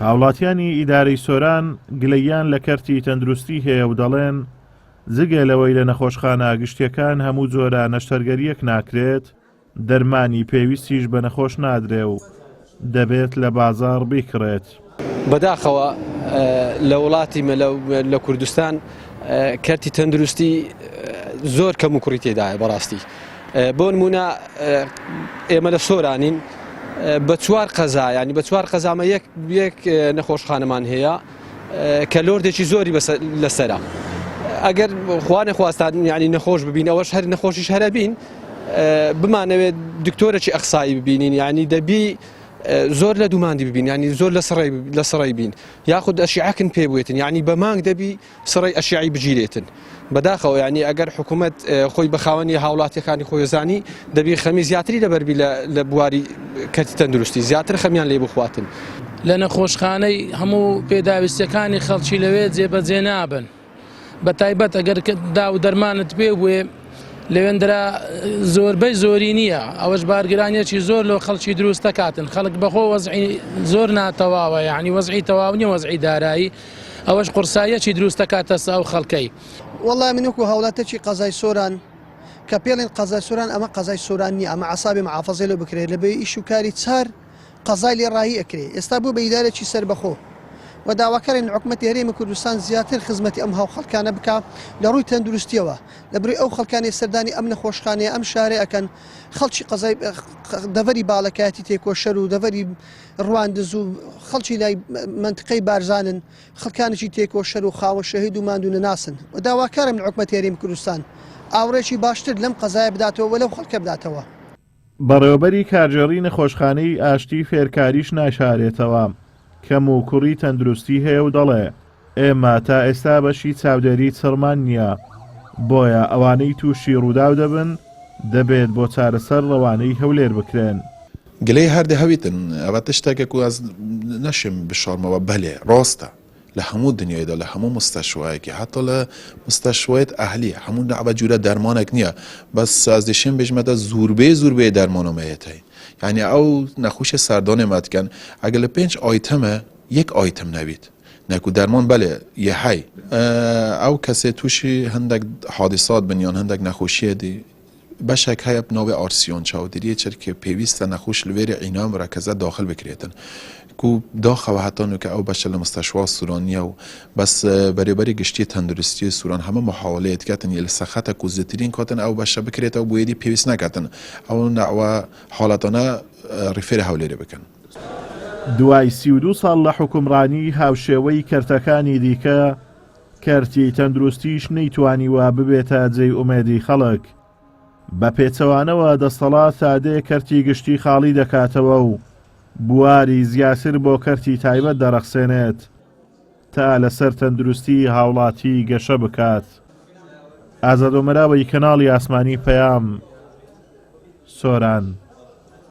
هاوڵاتیانی ئیدارەی سۆران گلەییان لە کەرتی تەندروستی هەیە و دەڵێن جگە لەوەی لە نەخۆشخانە گشتیەکان هەموو جۆرە نەشتەرگەریەک ناکرێت، دەرمانی پێویستیش بە نەخۆش نادرێ و دەبێت لە بازاڕ بیکڕێت. بەداخەوە لە وڵاتی لە کوردستان کەرتی تەندروستی زۆر کەم و کوڕی تێدایە بەڕاستی. بۆ نمونە ئێمە لە سۆرانین بە چوار قەزا، ینی بە چوار قەزامە یەک نەخۆشخانەمان هەیە کە لۆردێکی زۆری لەسەرە. ئەگەر خوا نەخواستان ینی نەخۆش ببین، ئەوەش هەر نەخۆشیش هەرە بین، بمانەوێت دکتۆرێکی ئەخسایی ببینین، ینی دەبی زۆر لە دووماندی ببین، ینی زۆر لە سڕی بین، یاخود ئەشیعەکن پێ بوێتن، ینی بە مانگ دەبی سڕی ئەشیعی بگیرێتن. بەداخەوە ینی ئەگەر حکوومەت خۆی بەخاوەنی هاوڵاتیەکانی خۆیزانی دەبی خەمی زیاتری لەبەربی لە بواری کەرتی تەندروستی زیاتر خەمیان لێ بخواتن. لە نەخۆشخانەی هەموو پێداویستەکانی خەڵکی لەوێ جێبەجێ نابن، بە تایبەت ئەگەر دا و دەرمانت پێ بوێ لەوێندرا زۆربەی زۆری نییە، ئەوەش بارگرانیەکی زۆر لە خەڵکی دروست دەکاتن. خەڵک بەخۆ وەزعی زۆر ناتەواوە، یعنی وەزعی تەواو نیە، وەزعی دارایی، ئەوەش قورساییەکی دروست دەکاتە ئەو خەڵکەی. وەڵڵا من وەکو هاوڵاتێکی قەزای سۆران کە پێڵێن قەزای سۆران، ئەمە قەزای سۆران نیە، ئەمە عەسابی محافەزەی لێ بکرێت لەبێ ئیش و کاری چار قەزای لێ ڕایی ئەکرێ. ئێستا بوو بە ئیدارێکی سەربەخۆ و داواکارێن حکوومەتی هەرێمی کوردستان زیاتر خزمەتی ئەم هاو خەڵکانە بکات لە ڕووی تەندروستیەوە، لە بڕی ئەو خەڵکانی سەردانی ئەم نەخۆشخانەیە ئەم شارێ ئەکەن خەڵکی قەزای دەڤەری باڵەکایەتی تێکۆشەر و دەڤەری ڕواندز و خەڵکی لای منتقەی بارزانن، خەڵکانێکی تێکۆشەر و خاوە شەهید و ماندوونە ناسن و داواکارم لە حکوومەتی هەرێمی کوردستان ئاوڕێکی باشتر لەم قەزایە بداتەوە و لەو خەڵکە بداتەوە. بەڕێوەبەری کارژێڕی نەخۆشخانەی ئاشتی فێرکاریش ناشارێتەوە، کەم و کوڕی تەندروستی هەیە و دەڵێ ئێمە تا ئێستا بەشی چاودێری چڕمان نییە، بۆیە ئەوانەی تووشی ڕووداو دەبن دەبێت بۆ چارەسەر ڕەوانەی هەولێر بکرێن. گلەی هەردە هەویتن ئەوە تشتێکێک و ئەس نەشم بشارمەوە بەلێ ڕاستە لە هەموو دنیایدا لە هەموو مستەشوایەکی حتا لە مستەشوایەت ئەهلی هەموو نەعبە جورە دەرمانێک نییە، بەس ئەس دەشێم بێژمەدە زوربێ دەرمانۆمەیەتەی، یعنی ئەو نەخۆشە سەردانێمەتکەن ئەگەر لە 5 ئایتەمە یەک ئایتەم نەبیت نەکو دەرمان بەلێ یەحەی ئەو کەسێ تووشی هەندێک حادیسات بنیان هەندێک نەخۆشیەدی بەشێک هەیە بناوێ ئارسیۆن چاودێریە چرکێ پێویستە نەخۆش لەوێرە عینام ڕەکەزە داخل بکرێتن کو داخەوە هەتانو کە ئەو بەشە لە مستەشوا سوورانیە و بەس بەرێبەری گشتی تەندروستی سووران هەمە محاولەیەت کاتن لە سەخەتە کو زیاترین کاتن ئەو بەشە بکرێتەوە بۆیەدی پێویست ناکاتن ئەو نەوە حاڵەتانە ڕیفێرە هەولێرە بکەن. دوای 32 ساڵ لە حکومڕانی هاوشێوەی کەرتەکانی دیکە کەرتی تەندروستیش نەیتوانیوە ببێتە جێی ئومێدی خەڵک. بە پێچەوانەوە دەسەڵات سادەیە کەرتی گشتی خاڵی دەکاتەوە و بواری زیاتر بۆ کەرتی تایبەت دەرەخسێنێت تا لەسەر تەندروستی هاوڵاتی گەشە بکات. ئازادۆمەراوەی کەناڵی ئاسمانی پەیام، سۆران.